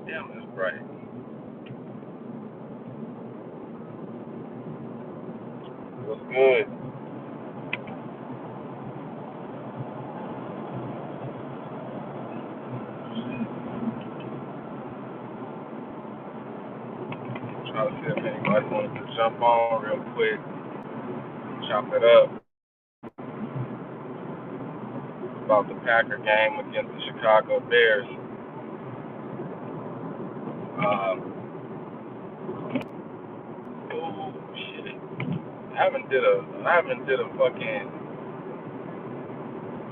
Damn, that's bright. What's good? Trying to see if anybody wanted to jump on real quick, chop it up about the Packer game against the Chicago Bears. Oh shit! I haven't did a fucking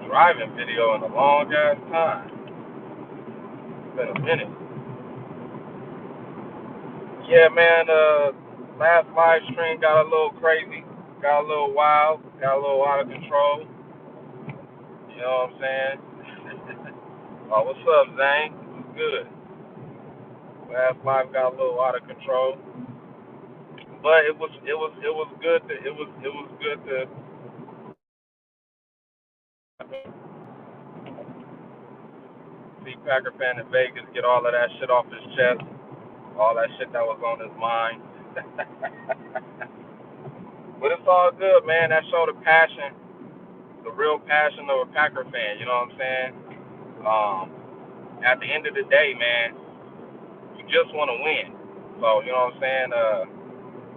driving video in a long ass time. It's been a minute. Yeah, man. Last live stream got a little crazy, got a little wild, got a little out of control. You know what I'm saying? Oh, what's up, Zane? What's good? Last live got a little out of control, but it was good to it was good to see Packer fan in Vegas get all of that shit off his chest, all that shit that was on his mind. But it's all good, man. That showed the passion, the real passion of a Packer fan. You know what I'm saying? Um, at the end of the day, man, you just want to win. So you know what I'm saying?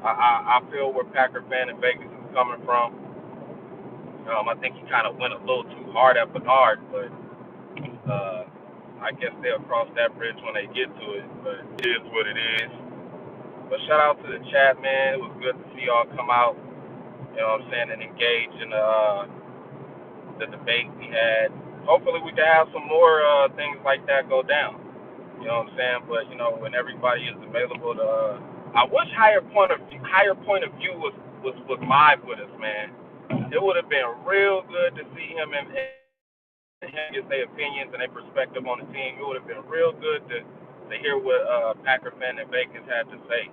I feel where Packer fan in Vegas is coming from. I think he kind of went a little too hard at Bernard, but uh, I guess they'll cross that bridge when they get to it. But it is what it is. But shout out to the chat, man. It was good to see y'all come out. You know what I'm saying, and engage in the debate we had. Hopefully, we can have some more things like that go down. You know what I'm saying? But when everybody is available to, I wish higher point of view was live with us, man. It would have been real good to see him get their opinions and their perspective on the team. It would have been real good to hear what Packer fan in Vegas had to say.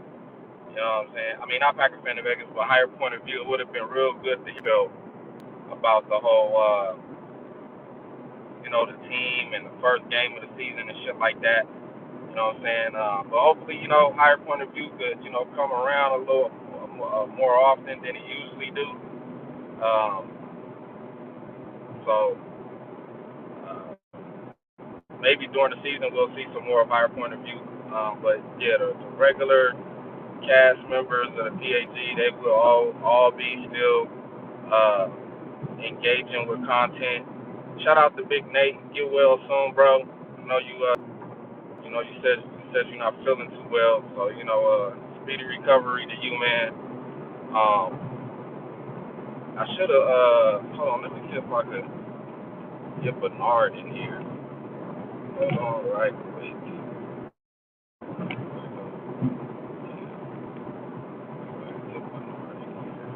You know what I'm saying? I mean, not Packer fan in Vegas, but higher point of view. It would have been real good to hear about the whole, the team and the first game of the season and shit like that. You know what I'm saying? But hopefully, higher point of view could, come around a little more often than it usually do. Um, so maybe during the season we'll see some more of higher point of view. But yeah, the regular cast members of the PAG, they will all be still uh, engaging with content. Shout out to Big Nate. Get well soon, bro. You said you're not feeling too well, so speedy recovery to you, man. Um, I should have. Hold on, let me see if I could get Bernard in here. Hold on, right quick. Get Bernard in here.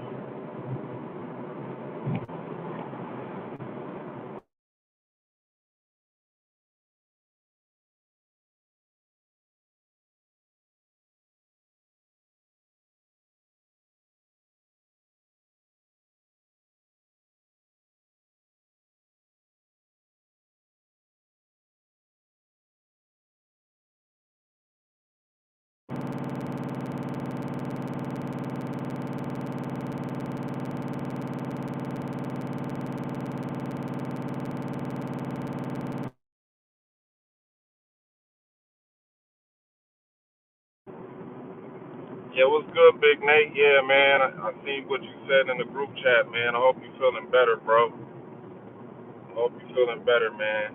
Yeah, what's good, Big Nate? Yeah, man, I seen what you said in the group chat, man. I hope you feeling better, bro. I hope you feeling better, man.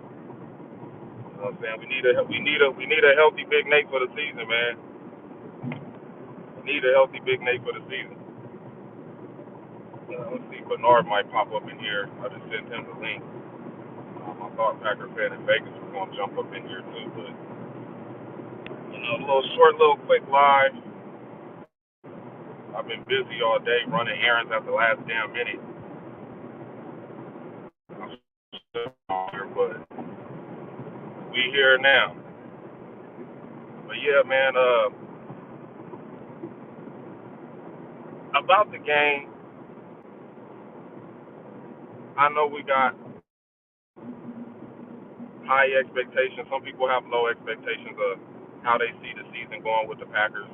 You know what I'm saying? We need a healthy Big Nate for the season, man. We need a healthy Big Nate for the season. Let's see, Bernard might pop up in here. I just sent him the link. I thought Packer fan in Vegas was gonna jump up in here too, but a little short, little quick live. I've been busy all day running errands at the last damn minute. I'm still here, but we here now. But yeah, man. About the game, I know we got high expectations. Some people have low expectations of how they see the season going with the Packers.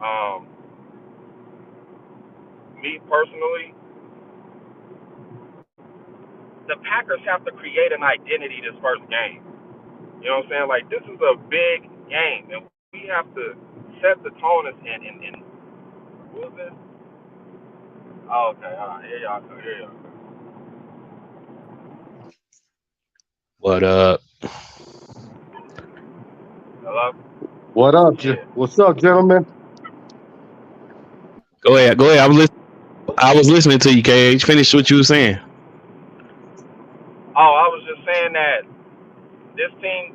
Um, Me personally, the Packers have to create an identity this first game. You know what I'm saying? Like, this is a big game, and we have to set the tone. And what was this? Oh, okay, all right, here y'all go. Here y'all go. But Hello? What up, Yeah. what's up, gentlemen? go ahead, go ahead. I was listening to you, KH. Finish what you were saying. Oh, I was just saying that this team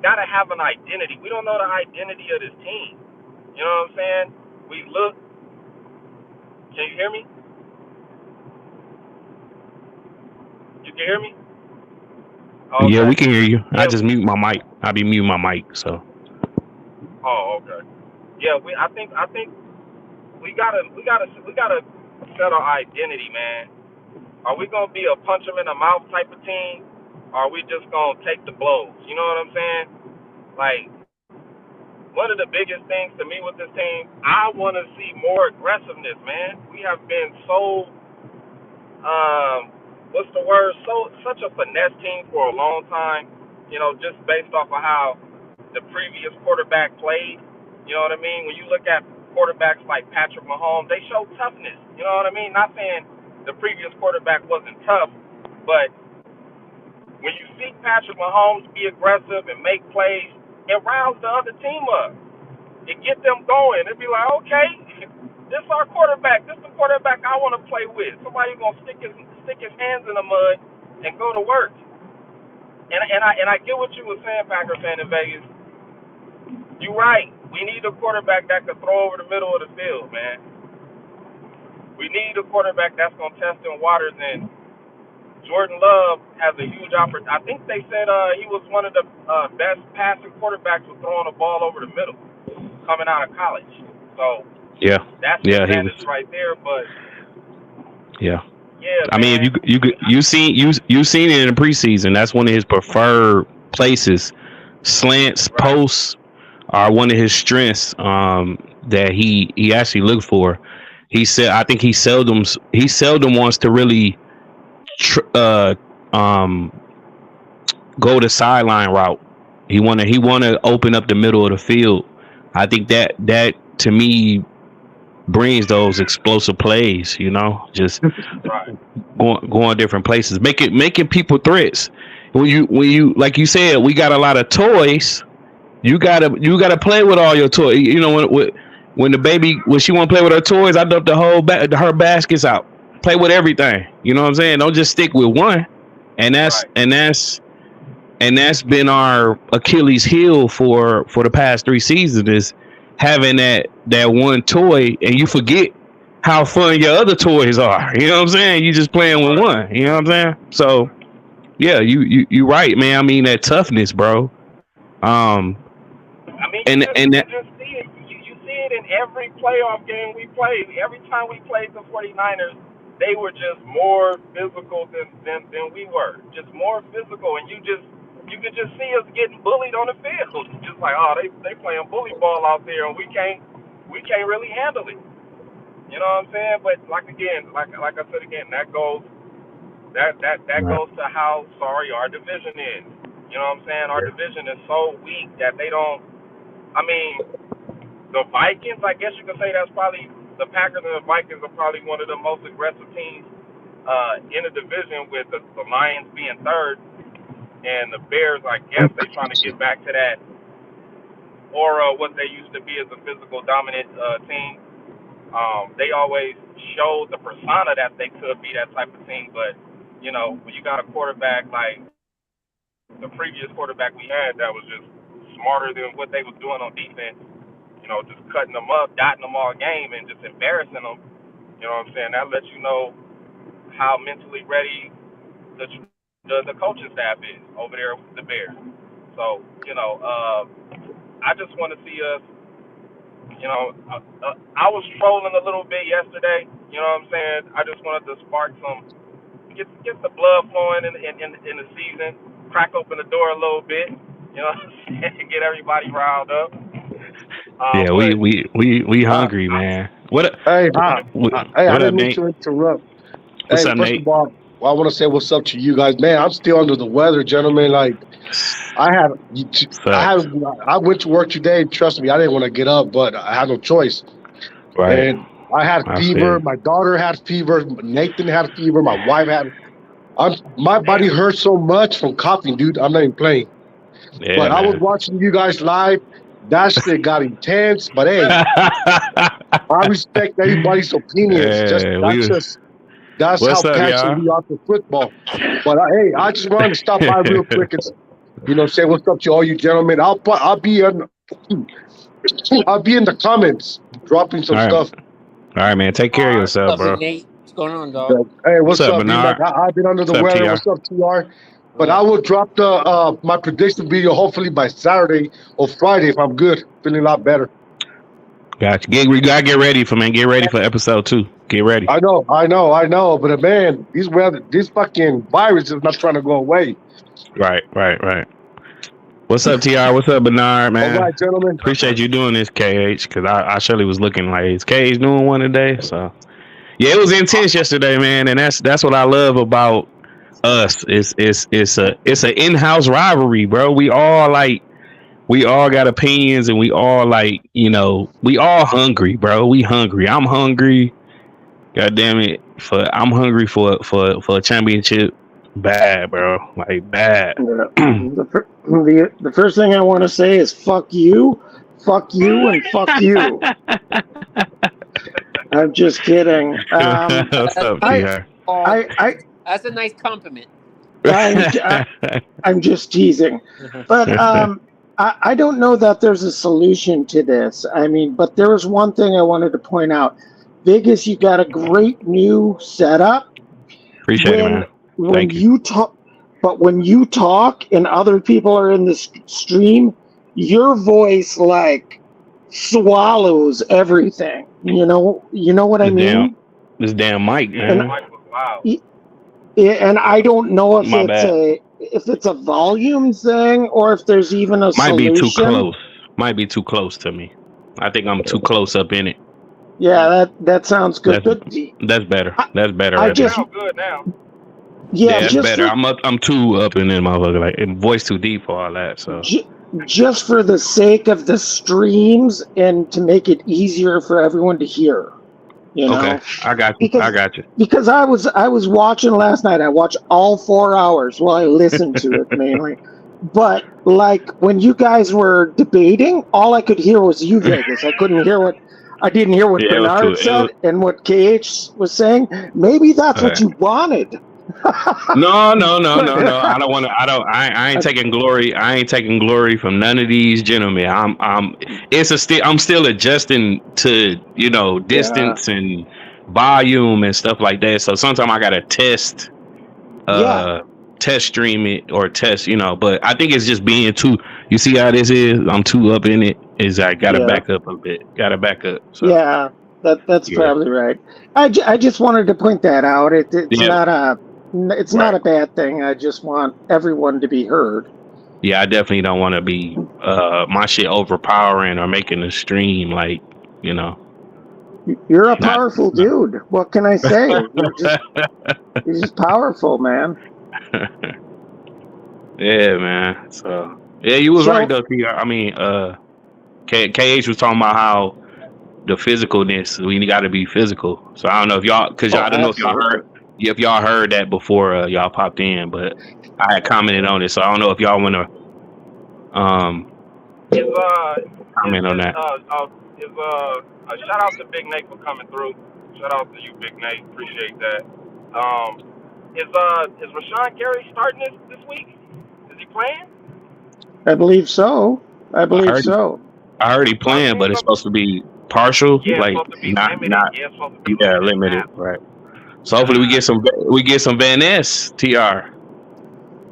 gotta have an identity. We don't know the identity of this team. You know what I'm saying? We look. Can you hear me? You can hear me? Yeah, Okay. we can hear you. I Yeah. just mute my mic. I be mute my mic. So Oh, okay. Yeah. I think we gotta set our identity, man. Are we gonna be a punch 'em in the mouth type of team? Or are we just gonna take the blows? You know what I'm saying? Like, one of the biggest things to me with this team, I want to see more aggressiveness, man. We have been so, what's the word? Such a finesse team for a long time. You know, just based off of how the previous quarterback played. You know what I mean? When you look at quarterbacks like Patrick Mahomes, they show toughness. You know what I mean? Not saying the previous quarterback wasn't tough, but when you see Patrick Mahomes be aggressive and make plays, it riles the other team up. It get them going. It'd be like, okay, this is our quarterback. This is the quarterback I want to play with. Somebody gonna stick his hands in the mud and go to work. And I get what you were saying, Packer fan in Vegas. You're right. We need a quarterback that can throw over the middle of the field, man. We need a quarterback that's gonna test in waters. And Jordan Love has a huge opportunity. I think they said he was one of the best passing quarterbacks with throwing the ball over the middle coming out of college. So yeah, that's an yeah, he was. advantage right there. But Yeah, yeah, I mean, if man, you seen it in the preseason. That's one of his preferred places. Slants, right, posts are one of his strengths. That he actually looked for. He said, I think he seldom wants to really tr- uh um go the sideline route. He wanna open up the middle of the field. I think that to me brings those explosive plays. Just right, going different places, making people threats. When you like you said, we got a lot of toys. You gotta play with all your toys. When the baby when she want to play with her toys, I dump the whole her baskets out. Play with everything. You know what I'm saying? Don't just stick with one. And that's right, and that's and that's been our Achilles heel for the past 3 seasons, is having that one toy, and you forget how fun your other toys are. You know what I'm saying? You just playing with right. one. You know what I'm saying? So yeah, you right, man. I mean, that toughness, bro. Um, I mean, and you that just see it. You see it in every playoff game we played. Every time we played the 49ers, they were just more physical than we were. Just more physical, and you could just see us getting bullied on the field. Just like, oh, they playing bully ball out there, and we can't really handle it. You know what I'm saying? But like again, like I said again, that right, goes to how sorry our division is. You know what I'm saying? Our division is so weak that they don't. I mean, the Vikings. I guess you could say that's probably the Packers and the Vikings are probably one of the most aggressive teams in the division, with the Lions being third, and the Bears. I guess they trying to get back to that aura what they used to be as a physical dominant team. They always showed the persona that they could be that type of team, but when you got a quarterback like the previous quarterback we had that was just smarter than what they was doing on defense, just cutting them up, dotting them all game, and just embarrassing them. You know what I'm saying? That lets you know how mentally ready the coaching staff is over there with the Bears. So I just want to see us. I was trolling a little bit yesterday. You know what I'm saying? I just wanted to spark get the blood flowing in the season, crack open the door a little bit. You know what I'm saying? Get everybody riled up. Yeah, But we Uh, hungry, man. What hey, I what up, didn't mean Nate? to interrupt. What's Hey, up, first Nate? of all, I want to say what's up to you guys, man. I'm still under the weather, gentlemen. Like I had, Facts. I went to work today. Trust me, I didn't want to get up, but I had no choice. Right. And I had I fever. feel. My daughter had fever. Nathan had fever. My wife had. My body damn, hurts so much from coughing, dude. I'm not even playing. Yeah, But I was man. watching you guys live. That shit got intense. But hey, I respect everybody's opinions. Yeah, That's what's how up, passionate y'all? we are for football. But hey, I just wanted to stop by real quick and say what's up to all you gentlemen. I'll be in I'll be in the comments dropping some All right, stuff. man. Take care of all right. yourself, What's up, bro. Big Nate? What's going on, dog? Hey, What's what's up, up, B-Mac? Bernard? I've been under the What's up, weather. TR? What's up, TR? But I will drop the my prediction video hopefully by Saturday or Friday if I'm good, feeling a lot better. Gotcha. We gotta get ready for episode 2. Get ready. I know. But man, this fucking virus is not trying to go away. Right. What's up, TR? What's up, Bernard, All man? right, gentlemen. Appreciate you doing this, KH, because I surely was looking like, is KH doing one today? So yeah, it was intense yesterday, man, and that's what I love about us. It's an in-house rivalry, bro. We all got opinions, and we all we all hungry, bro. We hungry. I'm hungry. God damn it, I'm hungry for a championship. Bad, bro. Like bad. Yeah. The first thing I want to say is fuck you, and fuck you. I'm just kidding. What's up, TR? That's a nice compliment. I'm just teasing, but I don't know that there's a solution to this. I mean, but there was one thing I wanted to point out. Vegas, you got a great new setup. Appreciate it, man. When you talk, but when you talk and other people are in the stream, your voice like swallows everything. You know what I mean? This damn mic, man. The mic was loud. And I don't know if My bad. it's a volume thing or if there's even a Might solution. be too close. Might be too close to me. I think I'm too close up in it. Yeah, that sounds good. That's better. That's better. I Right just- Sound good now. Yeah, that's just better. I'm too up in it, motherfucker. Like, and voice too deep for all that. So just for the sake of the streams and to make it easier for everyone to hear. You know? okay, I got you. I got you. Because I was watching last night. I watched all 4 hours. Well, I listened to it mainly. But like when you guys were debating, all I could hear was you, Vegas. I didn't hear what Bernard said and what KH was saying. Maybe that's what you wanted. No. I don't want to. I ain't taking glory. I ain't taking glory from none of these gentlemen. I'm still adjusting to distance and volume and stuff like that. So sometimes I gotta test stream it or test. But I think it's just being too. You see how this is? I'm too up in it. I gotta back up a bit. Gotta back up. So. Yeah, that's probably right. I just wanted to point that out. It's not a bad thing. I just want everyone to be heard. Yeah, I definitely don't want to be my shit overpowering or making the stream You're a powerful dude. What can I say? You're just powerful, man. Yeah, man. So yeah, you was right though. I mean, KH was talking about how the physicalness, we got to be physical. So I don't know if y'all, I don't know if y'all heard that before y'all popped in, but I had commented on it, so I don't know if y'all want to comment on that. Shout out to Big Nate for coming through. Shout out to you, Big Nate. Appreciate that. Is Rashawn Gary starting this week? Is he playing? I believe so. I heard he playing, but it's supposed to be partial, like limited, right? So hopefully we get some Van Ness, TR.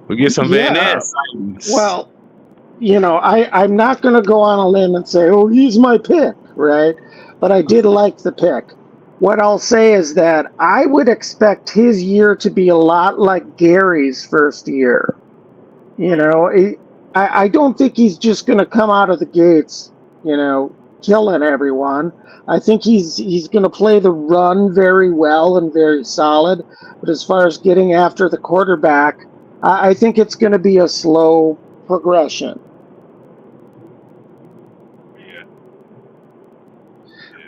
We get some Van Ness. Well, I'm not going to go on a limb and say, oh, he's my pick, right? But I did like the pick. What I'll say is that I would expect his year to be a lot like Gary's first year. I don't think he's just going to come out of the gates, killing everyone. I think he's going to play the run very well and very solid. But as far as getting after the quarterback, I think it's going to be a slow progression. Yeah.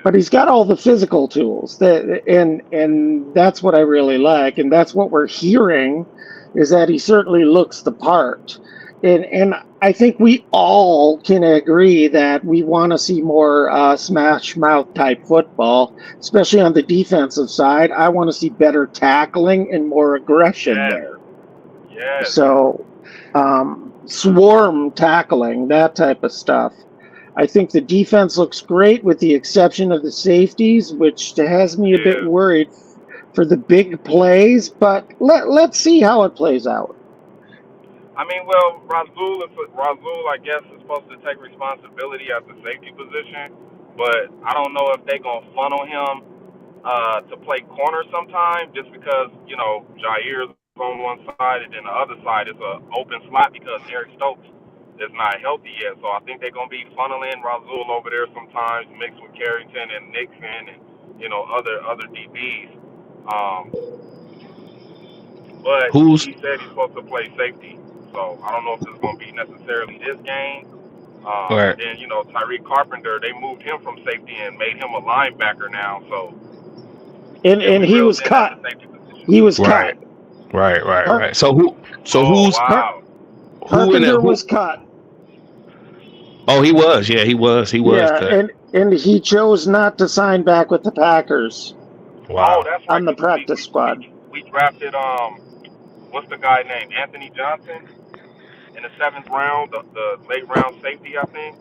But he's got all the physical tools, and that's what I really like, and that's what we're hearing, is that he certainly looks the part. And I think we all can agree that we want to see more smash mouth type football, especially on the defensive side. I want to see better tackling and more aggression there. Yes. So, swarm tackling, that type of stuff. I think the defense looks great with the exception of the safeties, which has me a bit worried for the big plays, but let's see how it plays out. I mean, well, Rasul, I guess, is supposed to take responsibility at the safety position, but I don't know if they're going to funnel him to play corner sometime just because, Jair's on one side and then the other side is an open slot because Eric Stokes is not healthy yet. So I think they're going to be funneling Rasul over there sometimes, mixed with Carrington and Nixon and, other DBs. But he said he's supposed to play safety. So I don't know if it's going to be necessarily this game. Right. And then, Tyreek Carpenter, they moved him from safety and made him a linebacker now. So and he was cut. He was cut. Right. So who's wow. Carpenter was cut. Oh, he was. Yeah, he was. He was cut. And he chose not to sign back with the Packers. Wow. Oh, that's right. On the practice squad. We drafted what's the guy named? Anthony Johnson in the 7th round, the late round safety, I think.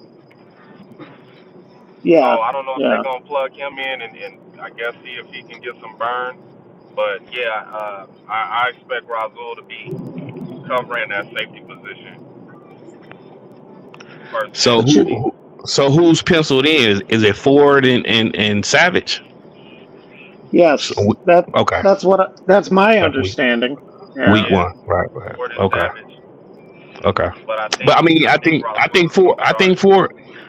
Yeah. So I don't know if they're gonna plug him in and I guess see if he can get some burn. But yeah, I expect Rasul to be covering that safety position. So who's penciled in? Is it Ford and Savage? Yes. Okay. That's my understanding. Week 1. Right. Okay. Savage. Okay. But I think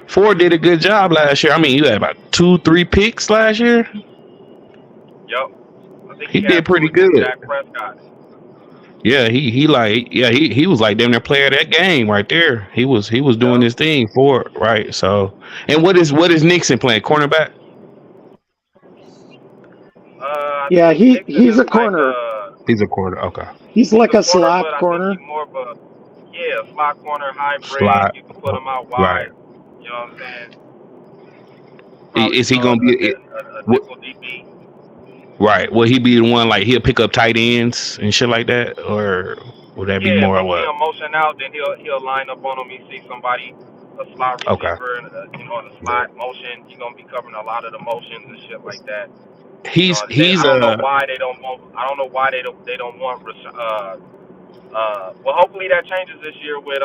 Ford did a good job last year. I mean, you had about 2-3 picks last year. Yep. I think he did pretty good. Dak Prescott. Yeah, he was like damn near player of that game right there. He was doing his thing for it, right? So, and what is Nixon playing? Cornerback? Yeah, he's a corner. He's a corner. Okay. He's like a slot corner. More of a slot corner hybrid. Slot. You can put him out wide. Right. You know what I'm saying? Is he gonna be a nickel DB? Right. Will he be the one like he'll pick up tight ends and shit like that, or would that be more of what? Yeah, if motion out, then he'll line up on him. You see somebody, a slot receiver, in the slot motion. He's gonna be covering a lot of the motions and shit like that. I don't know why they don't want. I don't know why they don't want. Well, hopefully that changes this year with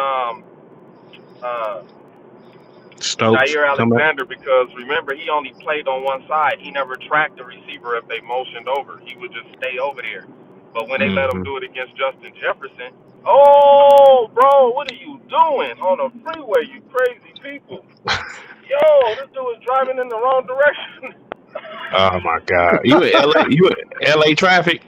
Stokes, Jair Alexander, because remember he only played on one side. He never tracked the receiver if they motioned over. He would just stay over there. But when they let him do it against Justin Jefferson, oh, bro, what are you doing on the freeway? You crazy people! Yo, this dude is driving in the wrong direction. Oh my God! You in LA? You in LA traffic?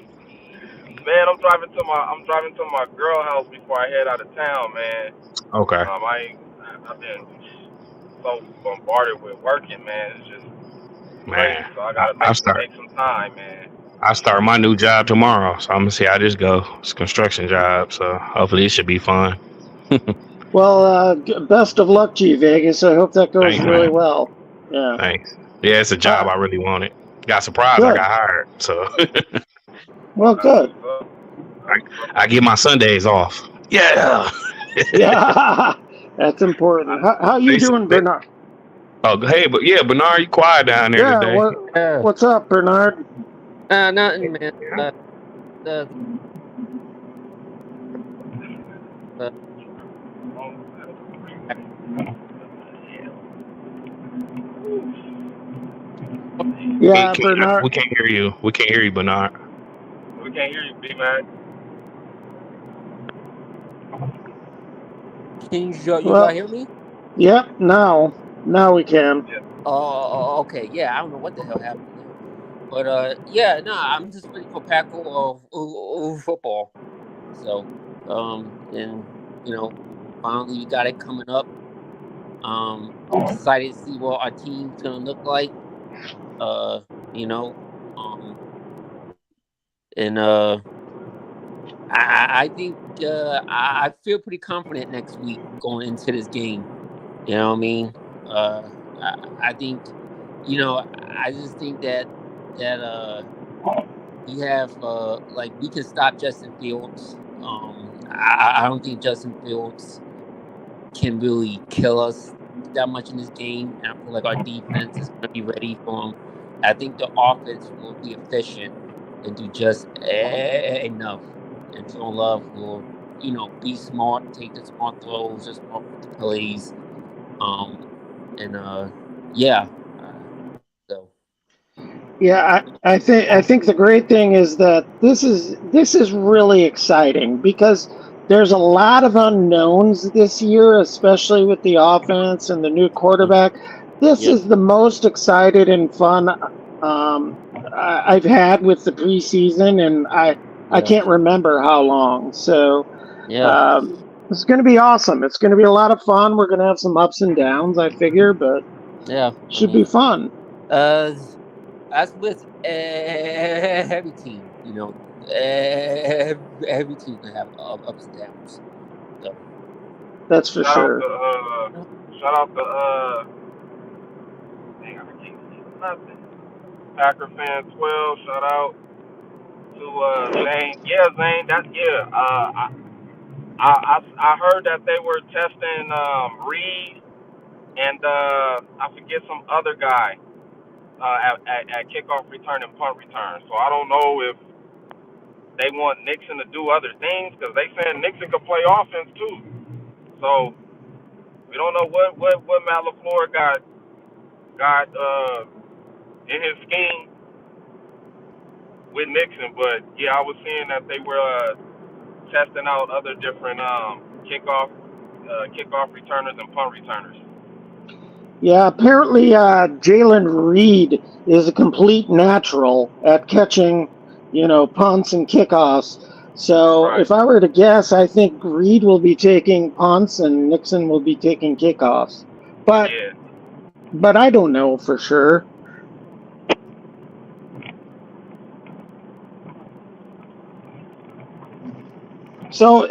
Man, I'm driving to my girl house before I head out of town, man. Okay. I've been so bombarded with working, man. It's just man. Crazy. So I gotta take some time, man. I start my new job tomorrow, so I'm gonna see how this go. It's a construction job, so hopefully it should be fun. Well, best of luck to you, Vegas. I hope that goes really well. Yeah. Thanks. Yeah, it's a job I really wanted. Got surprised I got hired, so. Well, good. I get my Sundays off. Yeah. Yeah, that's important. How you doing, Bernard? Oh, hey, but yeah, Bernard, you quiet down there today. What's up, Bernard? Nothing, man. Yeah, Bernard. We can't hear you. We can't hear you, Bernard. We can't hear you, B-Mac. Can you Well, guys hear me? yep. Now we can. Yeah. Okay. Yeah, I don't know what the hell happened there, but yeah, no, I'm just ready for Paco of football. So, and finally we got it coming up. Excited to see what our team's gonna look like. Uh, you know, um, and I think I feel pretty confident next week going into this game. You know what I mean? Uh, I think, I just think that we have like we can stop Justin Fields. I don't think Justin Fields can really kill us that much in this game. And I feel like our defense is going to be ready for him. I think the offense will be efficient and do just enough. And John Love will, be smart, take the smart throws, the smart plays. Um, and yeah. So Yeah, I think the great thing is that this is really exciting because there's a lot of unknowns this year, especially with the offense and the new quarterback. This yeah, is the most excited and fun I've had with the preseason, and I yeah, can't remember how long. So yeah, it's going to be awesome. It's going to be a lot of fun. We're going to have some ups and downs, I figure, but yeah. I should be mean, fun. uh, as with every team, every team can have ups and downs. So That's for Shout out sure. to shout out to dang, I can't see nothing. Packer fan 12. Shout out to Zane. Yeah, Zane. That's yeah. I heard that they were testing Reed and I forget some other guy at kickoff return and punt return. So I don't know if they want Nixon to do other things because they saying Nixon could play offense too. So we don't know what Matt LaFleur got in his scheme with Nixon. But yeah, I was seeing that they were testing out other different kickoff returners and punt returners. Yeah, apparently Jalen Reed is a complete natural at catching, punts and kickoffs. So Right. if I were to guess, I think Reed will be taking punts and Nixon will be taking kickoffs. But Yeah. but I don't know for sure. So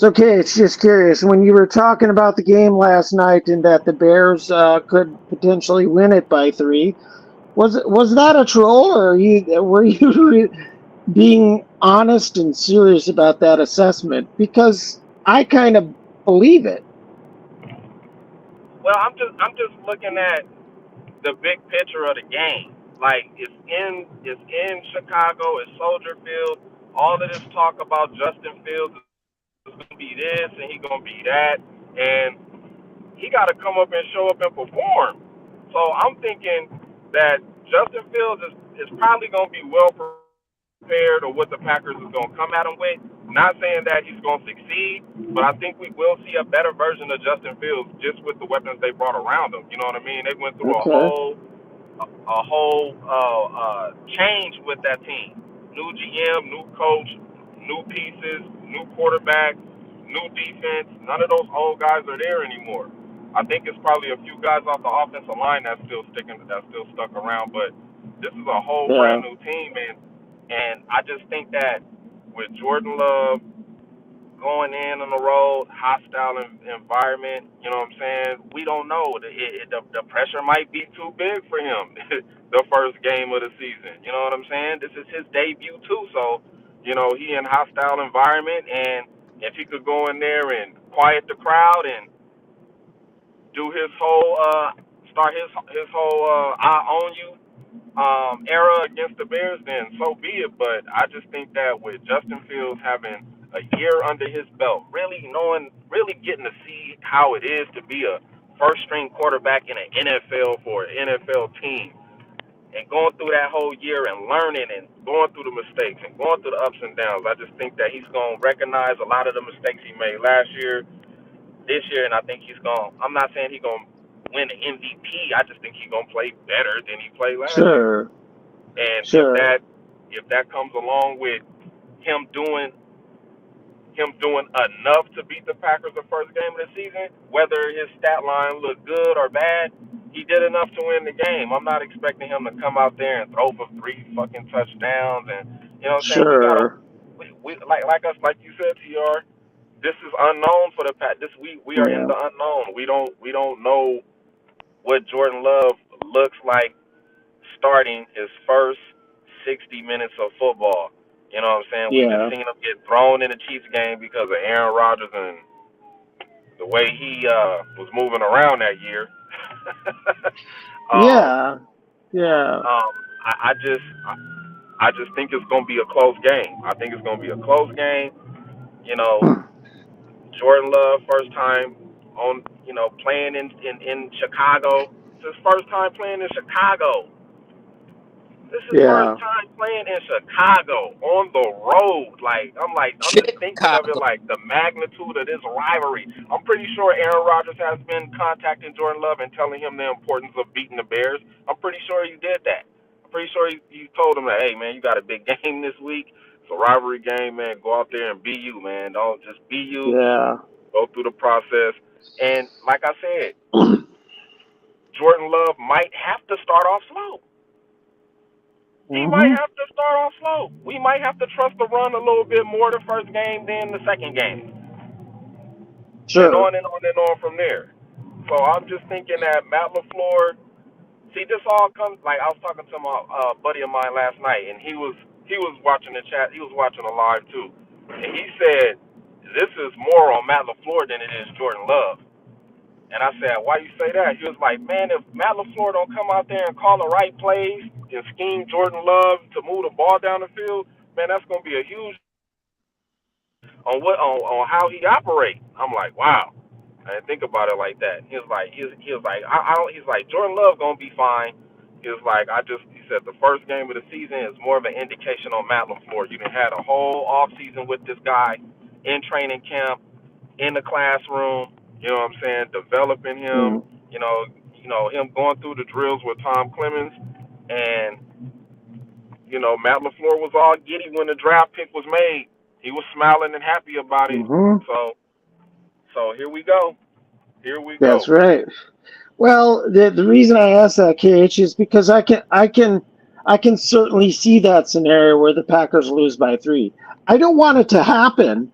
okay, it's just curious. When you were talking about the game last night and that the Bears could potentially win it by 3, was that a troll, or were you being honest and serious about that assessment? Because I kind of believe it. Well, I'm just looking at the big picture of the game. Like it's in Chicago, it's Soldier Field. All of this talk about Justin Fields is gonna be this and he gonna be that, and he got to come up and show up and perform. So I'm thinking that Justin Fields is probably gonna be well prepared or what the Packers is gonna come at him with. Not saying that he's gonna succeed, but I think we will see a better version of Justin Fields just with the weapons they brought around him. You know what I mean? They went through a Okay. whole change with that team. New GM, new coach, new pieces, new quarterback, new defense. None of those old guys are there anymore. I think it's probably a few guys off the offensive line that's still stuck around, but this is a whole Yeah. brand new team, and I just think that with Jordan Love going in on the road, hostile environment. You know what I'm saying? We don't know. The pressure might be too big for him. The first game of the season. You know what I'm saying? This is his debut too, so he in hostile environment, and if he could go in there and quiet the crowd and do his whole start his whole I own you era against the Bears, then so be it. But I just think that with Justin Fields having a year under his belt, really getting to see how it is to be a first string quarterback in an NFL for an NFL team, and going through that whole year and learning and going through the mistakes and going through the ups and downs, I just think that he's going to recognize a lot of the mistakes he made last year this year, and I think I'm not saying he's gonna win the MVP. I just think he's gonna play better than he played last year. Sure. And Sure. if that comes along with him doing enough to beat the Packers the first game of the season, whether his stat line looked good or bad, he did enough to win the game. I'm not expecting him to come out there and throw for 3 fucking touchdowns, and you know what I'm saying? Sure. We like you said, TR. This is unknown for the Pack. We are in the unknown. We don't know what Jordan Love looks like starting his first 60 minutes of football. You know what I'm saying? We just seen him get thrown in the Chiefs game because of Aaron Rodgers and the way he was moving around that year. Yeah. I just think it's gonna be a close game. I think it's gonna be a close game. You know, Jordan Love first time on playing in Chicago. It's his first time playing in Chicago. This is first time playing in Chicago on the road. I'm just thinking of it like the magnitude of this rivalry. I'm pretty sure Aaron Rodgers has been contacting Jordan Love and telling him the importance of beating the Bears. I'm pretty sure he did that. I'm pretty sure you told him that, hey, man, you got a big game this week. It's a rivalry game, man. Go out there and be you, man. Don't just be you. Yeah. Go through the process. And like I said, Jordan Love might have to start off slow. He might have to start off slow. We might have to trust the run a little bit more the first game than the second game. Sure. And on and on from there. So I'm just thinking that Matt LaFleur, see, this all comes, like I was talking to my buddy of mine last night, and he was watching the chat. He was watching the live too. And he said, this is more on Matt LaFleur than it is Jordan Love. And I said, why you say that? He was like, man, if Matt LaFleur don't come out there and call the right plays and scheme Jordan Love to move the ball down the field, man, that's going to be a huge on how he operates. I'm like, wow. I didn't think about it like that. He was like, he's like, Jordan Love going to be fine. He was like, he said the first game of the season is more of an indication on Matt LaFleur. You done had a whole off season with this guy in training camp, in the classroom. You know what I'm saying? Developing him, you know, him going through the drills with Tom Clemens. And, Matt LaFleur was all giddy when the draft pick was made. He was smiling and happy about it. So here we go. That's right. Well, the reason I asked that, KH, is because I can certainly see that scenario where the Packers lose by 3. I don't want it to happen,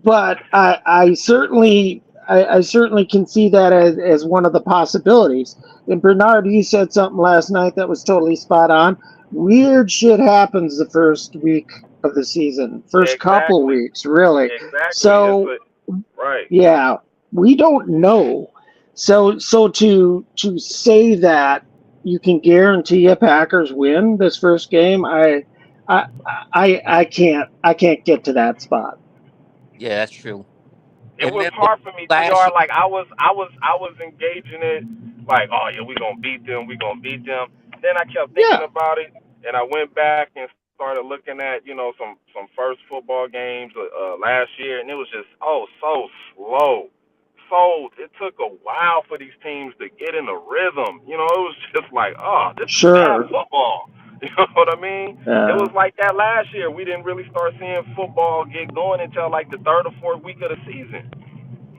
but I certainly can see that as one of the possibilities. And Bernard, you said something last night that was totally spot on. Weird shit happens the first week of the season, couple weeks, really. Exactly. So, right. Yeah, we don't know. So to say that you can guarantee a Packers win this first game, I can't get to that spot. Yeah, that's true. It was hard for me, TR. Like I was engaging it, like, oh yeah, we gonna beat them. Then I kept thinking about it, and I went back and started looking at some first football games last year, and it was just so slow. So it took a while for these teams to get in a rhythm. It was just like, oh, this is bad football. You know what I mean? It was like that last year. We didn't really start seeing football get going until like the 3rd or 4th week of the season.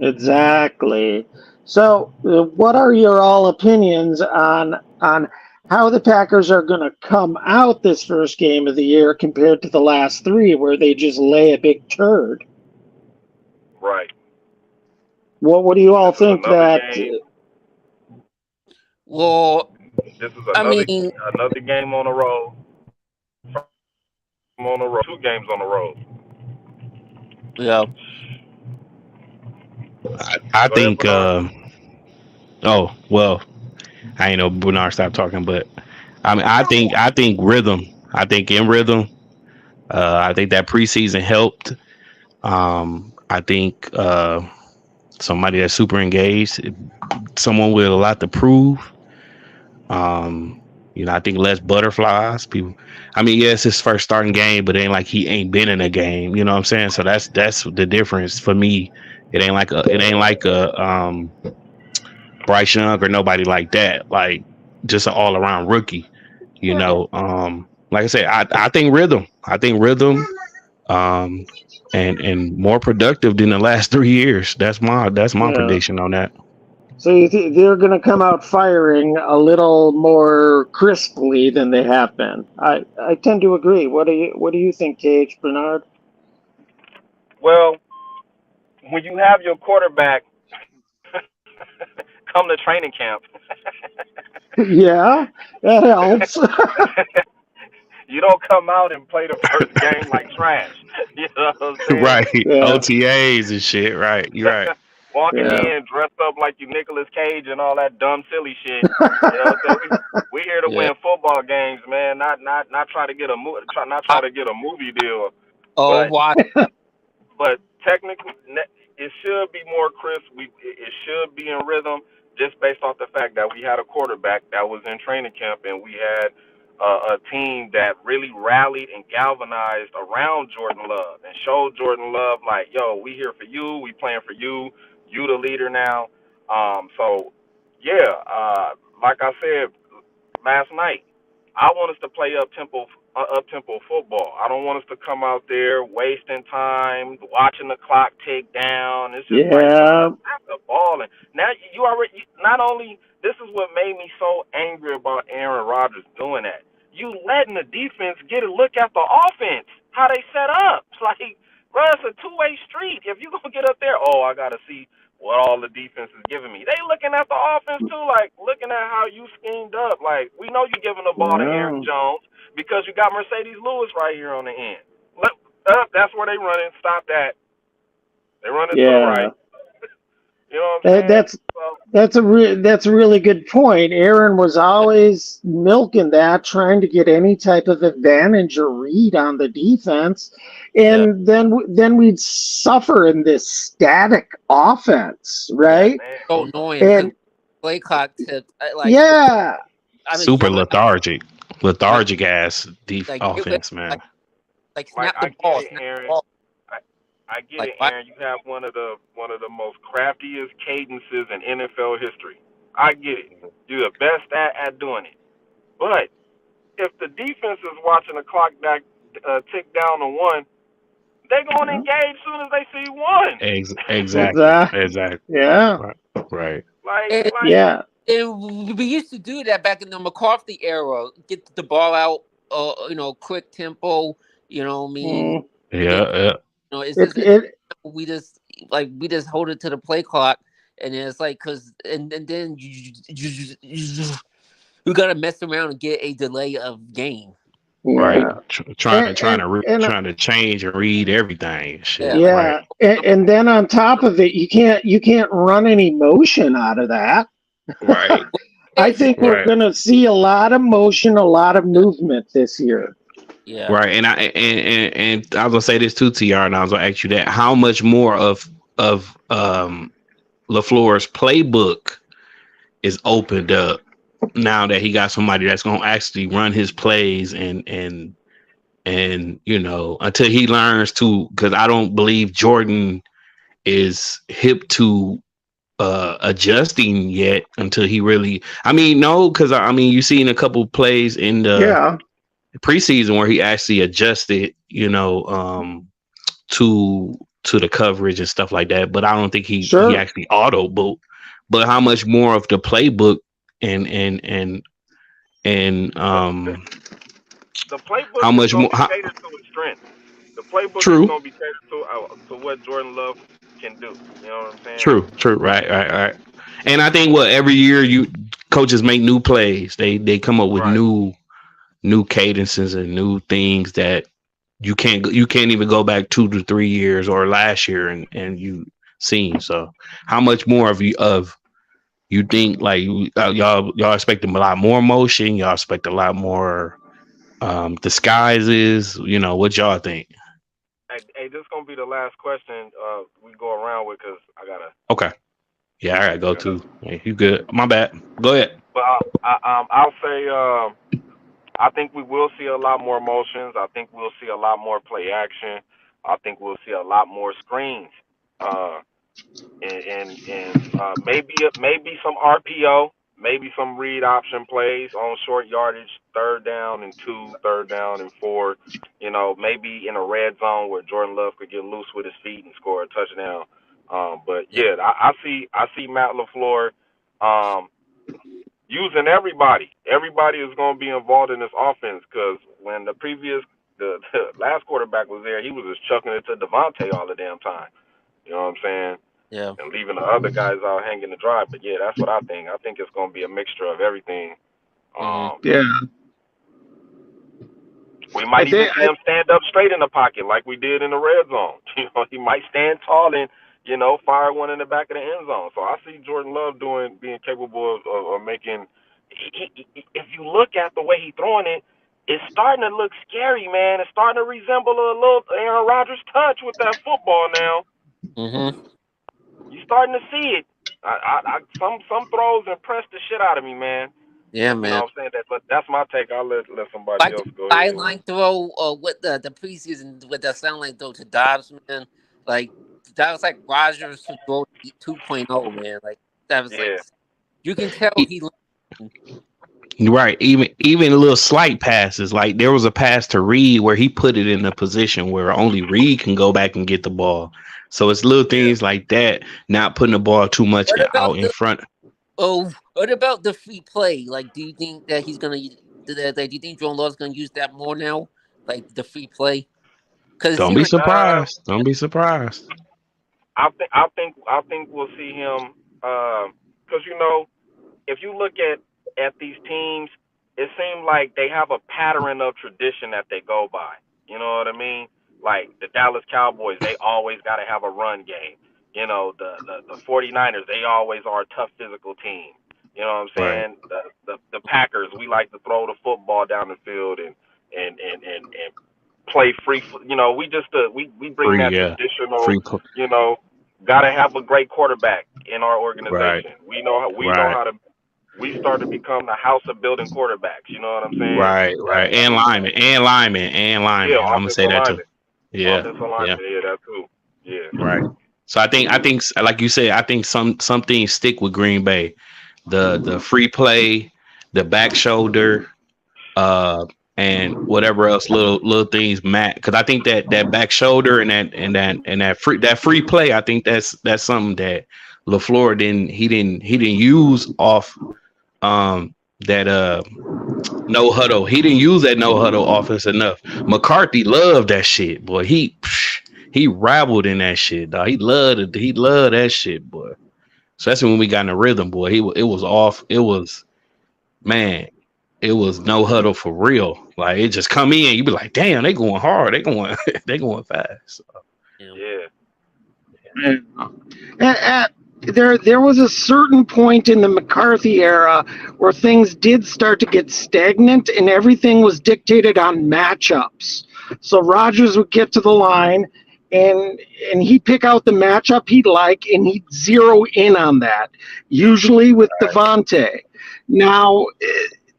Exactly. So what are your all opinions on how the Packers are going to come out this first game of the year compared to the last 3 where they just lay a big turd? Right. What do you all think that... Game. Well, this is another game on the road. 2 games on the road. Yeah. I think. Oh well, I ain't know Bernard stopped talking, but I mean, I think rhythm. I think in rhythm. I think that preseason helped. I think somebody that's super engaged, someone with a lot to prove. You know, I think less butterflies. People, I mean, yes, his first starting game, but it ain't like he ain't been in a game. You know what I'm saying? So that's the difference for me. It ain't like a Bryce Young or nobody like that. Like just an all around rookie. You know, like I said, I think rhythm. I think rhythm. Um, and more productive than the last 3 years. That's my Yeah. prediction on that. So they're going to come out firing a little more crisply than they have been. I tend to agree. What do you think, Cage, Bernard? Well, when you have your quarterback come to training camp, Yeah, that helps. you don't come out and play the first game like trash. You know what I'm saying? Right, Yeah, OTAs and shit. Right, you're right. Walking yeah. in dressed up like you Nicolas Cage and all that dumb silly shit. You know what I'm saying? We here to Yeah. win football games, man. Not try to get a try to get a movie deal. Oh, But watch. technically, it should be more crisp. It should be in rhythm, just based off the fact that we had a quarterback that was in training camp, and we had a team that really rallied and galvanized around Jordan Love and showed Jordan Love like, yo, we here for you. We playing for you. You the leader now. So yeah, like I said last night, I want us to play up tempo football. I don't want us to come out there wasting time, watching the clock tick down. It's just like, bro, Yeah, let's have the ball. And now you already not only this is what made me so angry about Aaron Rodgers doing that. You letting the defense get a look at the offense, how they set up. It's like, bro, it's a two-way street. If you gonna get up there, oh, I gotta see what all the defense is giving me. They looking at the offense too, like looking at how you schemed up. Like, we know you giving the ball to Aaron yeah, Jones because you got Mercedes Lewis right here on the end. Look, that's where they running. Stop that. They running to the yeah. right. You know what I'm saying? That's So, that's a really good point. Aaron was always milking that, trying to get any type of advantage or read on the defense, Yeah. and then we'd suffer in this static offense, Yeah. right? man, So annoying because And play clock tipped. Like, yeah, I mean, Super John, lethargic ass deep like, offense, man. like like snap I the get ball, it, snap the Aaron. ball. I get Like, it, what? Aaron. You have one of the most craftiest cadences in NFL history. I get it. You're the best at doing it. But if the defense is watching the clock tick down to one, they going to engage soon as they see one. Exactly, exactly. exactly. Yeah, Right, right. And, Like yeah, and we used to do that back in the McCarthy era. Get the ball out, quick tempo. You know what I mean? mm, And, Yeah, yeah. it's it just it we just hold it to the play clock, and it's like and then you gotta mess around and get a delay of game. Right. yeah, Trying trying to and trying to change and read everything. And shit. Yeah, like Right. yeah, and then on top of it, you can't run any motion out of that. Right. I think we're Right. going to see a lot of motion, a lot of movement this year. yeah, Right. And I was gonna say this too, TR, and I was gonna ask you that. How much more of LaFleur's playbook is opened up now that he got somebody that's gonna actually run his plays and until he learns to, because I don't believe Jordan is hip to adjusting yet until he really, I mean, no, because I mean, you seen a couple plays in the Yeah, preseason where he actually adjusted, to the coverage and stuff like that, but I don't think he sure. actually auto but how much more of the playbook and the, the the playbook how is much going more to be catered to his strengths. The playbook is true. going to be catered to what Jordan Love can do. You know what I'm saying? True. Right. And I think every year coaches make new plays. They come up with Right. new cadences and new things that you can't even go back 2 to 3 years or last year and you seen. So how much more you think, like, y'all expect a lot more motion, y'all expect a lot more disguises, what y'all think? Hey, this is going to be the last question we go around with because I Okay. Yeah, I gotta go too. Hey, you good? My bad. Go ahead. But I'll say I think we will see a lot more motions. I think we'll see a lot more play action. I think we'll see a lot more screens. Uh, and maybe some RPO, maybe some read option plays on short yardage, 3rd down and 2, 3rd down and 4. Maybe in a red zone where Jordan Love could get loose with his feet and score a touchdown. But Yeah. yeah, I see Matt LaFleur using everybody. Everybody is going to be involved in this offense because when the last quarterback was there, he was just chucking it to Devontae all the damn time. You know what I'm saying? Yeah. And leaving the other guys out hanging to dry. But yeah, that's what I think. I think it's going to be a mixture of everything. Yeah. We might I even think see him stand up straight in the pocket like we did in the red zone. He might stand tall and fire one in the back of the end zone. So I see Jordan Love being capable of making. If you look at the way he's throwing it, it's starting to look scary, man. It's starting to resemble a little Aaron Rodgers touch with that football now. You're starting to see it. Some throws impress the shit out of me, man. Yeah, You man. know what I'm saying? But that's my take. I'll let somebody Like else the go ahead. sideline throw with the preseason with that sound like throw to Dobbs, man. Like that was like Rogers to throw 2.0, man. Like that was like you can tell he Right. Even little slight passes. Like there was a pass to Reed where he put it in a position where only Reed can go back and get the ball. So it's little things like that, not putting the ball too much What about out in front. what about the free play? Like, do you think that he's gonna do that? Like, do you think Jordan Love's gonna use that more now? Like the free play? Because it Don't seems be like surprised. Don't be surprised. I think we'll see him because if you look at these teams, it seems like they have a pattern of tradition that they go by. You know what I mean? Like the Dallas Cowboys, they always got to have a run game. The 49ers, they always are a tough physical team. You know what I'm Right. saying? The Packers, we like to throw the football down the field and play free. We bring Free, that yeah. traditional. Free. Got to have a great quarterback in our Right. organization. We know Right. how to. We start to become the house of building quarterbacks. You know what I'm saying? Right. That Right. And lineman. And lineman. And yeah, lineman. I'm gonna say offensive that too. alignment, Yeah. Yeah. yeah, that too. Yeah, Right. So I think like you said, I think some things stick with Green Bay. The free play, the back shoulder, and whatever else little things Matt, because I think that back shoulder and that free play, I think that's something that LaFleur didn't use off that no huddle. He didn't use that no huddle offense enough. McCarthy loved that shit, boy. He rabbled in that shit, dog. He loved that shit, boy. Especially when we got in the rhythm, boy. It was off. It was, man, it was no huddle for real. Like it just come in, you be like, damn, they going hard. They going they going fast. So, yeah. There was a certain point in the McCarthy era where things did start to get stagnant and everything was dictated on matchups. So Rodgers would get to the line and he'd pick out the matchup he'd like and he'd zero in on that, usually with Devontae. Now,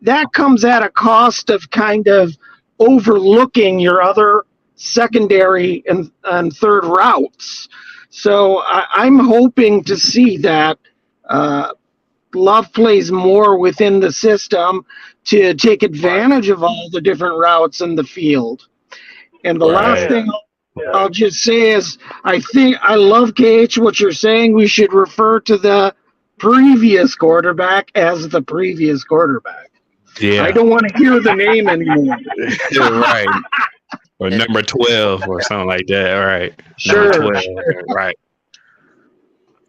that comes at a cost of kind of overlooking your other secondary and third routes. So I'm hoping to see that Love plays more within the system to take advantage of all the different routes in the field. And the last thing I'll just say is I think I love KH what you're saying. We should refer to the previous quarterback as the previous quarterback. yeah. I don't want to hear the name anymore. Right. Or number 12 or something like that. All right. Sure. Number 12. Right.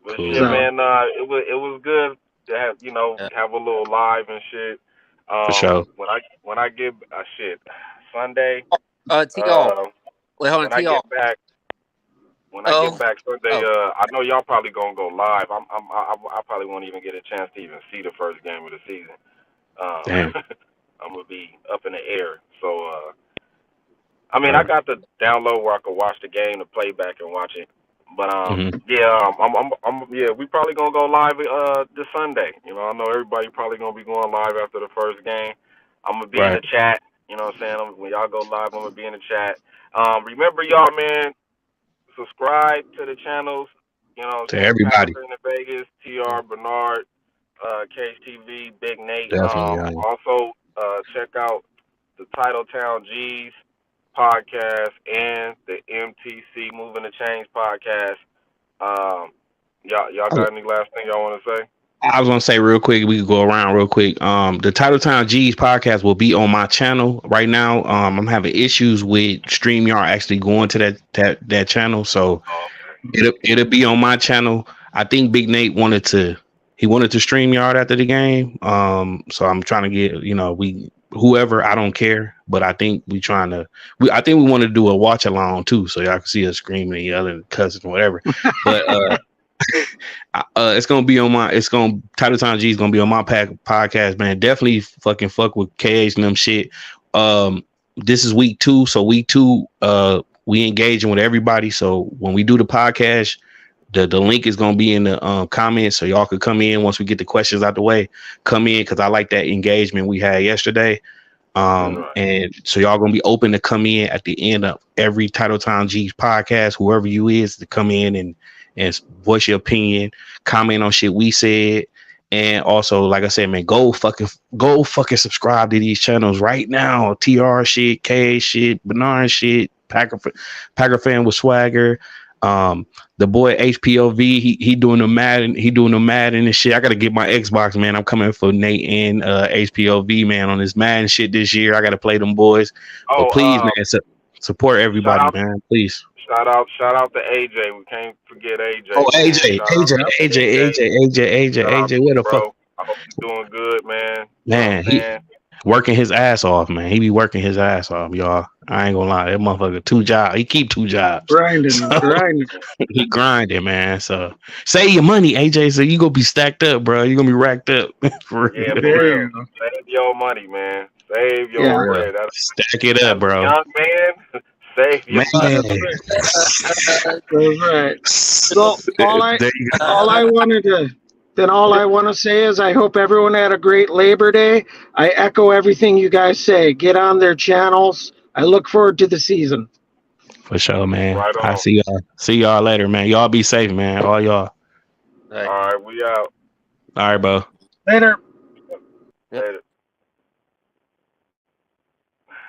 But Cool. shit, man, it was good to have a little live and shit. For sure. When I get shit Sunday. T.O. Wait, hold on, When I T.O. get back. When I get back Sunday, I know y'all probably gonna go live. I probably won't even get a chance to even see the first game of the season. Damn. I'm gonna be up in the air. So I got the download where I could watch the game, the playback, and watch it But Mhm. yeah, we probably gonna go live this Sunday. You know, I know everybody probably gonna be going live after the first game. I'm gonna be in Right. the chat. You know what I'm saying? When y'all go live, I'm gonna be in the chat. Remember y'all, man, subscribe to the channels. You know what To I'm saying? Packer everybody. Fan in Vegas, TR Bernard, Cage TV, Big Nate. Definitely. Also check out the Titletown G's podcast and the MTC Moving the Change podcast. Y'all got any last thing y'all want to say? I was gonna say real quick, we could go around real quick. The Titletown G's podcast will be on my channel right now. I'm having issues with StreamYard actually going to that channel, so it'll be on my channel. I think Big Nate wanted to StreamYard after the game. So I'm trying to get whoever, I don't care, but I think we want to do a watch along too, so y'all can see us screaming and yelling and cussing whatever. But it's gonna be on my. Titletown G is gonna be on my podcast, man. Definitely fucking fuck with KH and them shit. This is week 2, so week 2, we engaging with everybody. So when we do the podcast, the link is gonna be in the comments, so y'all could come in once we get the questions out the way. Come in, because I like that engagement we had yesterday. And so y'all gonna be open to come in at the end of every Titletown G's podcast, whoever you is, to come in and voice your opinion, comment on shit we said, and also, like I said, man, go fucking subscribe to these channels right now. TR shit, K shit, Bernard shit, Packer Fan with Swagger. The boy HPOV, he doing the Madden, and shit. I gotta get my Xbox, man. I'm coming for Nate and HPOV, man, on this Madden shit this year. I gotta play them boys. But please, man, support everybody, man. Please. Shout out to AJ. We can't forget AJ. Oh, AJ, where the fuck? I hope you're doing good, man. Man, he working his ass off, man. He be working his ass off, y'all. I ain't gonna lie, that motherfucker 2 jobs. He keep 2 jobs. Grinding. He grinding, man. So save your money, AJ. So you gonna be stacked up, bro. You gonna be racked up. For real. Save your money, man. Save your bread. Stack it up, bro. Young man. Save your money. That's right. So all I want to say is I hope everyone had a great Labor Day. I echo everything you guys say. Get on their channels. I look forward to the season. For sure, man. Right on. I see y'all. See y'all later, man. Y'all be safe, man. All y'all. All right, we out. All right, bro. Later. Later.